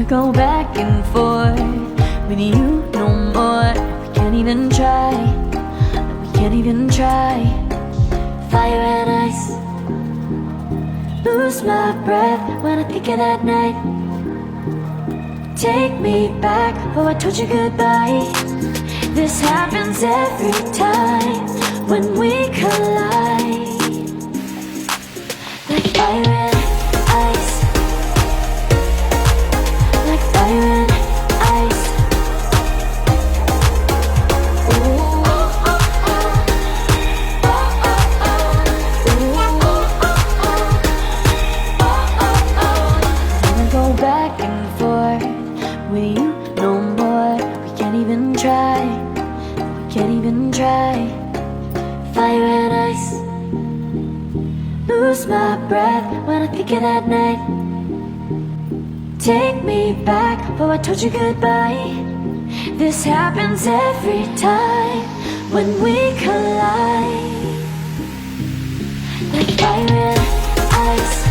go back and forth with you no more. We can't even try, we can't even try. Fire and ice, lose my breath when I think of that night. Take me back, oh I told you goodbye. This happens every time when we collide. Like fire and ice, like fire and ice. Ooh. Wanna go back and forth with you no more. We can't even try, we can't even try. Fire and ice, lose my breath when I think of that night. Take me back, oh I told you goodbye. This happens every time when we collide. Like fire and ice.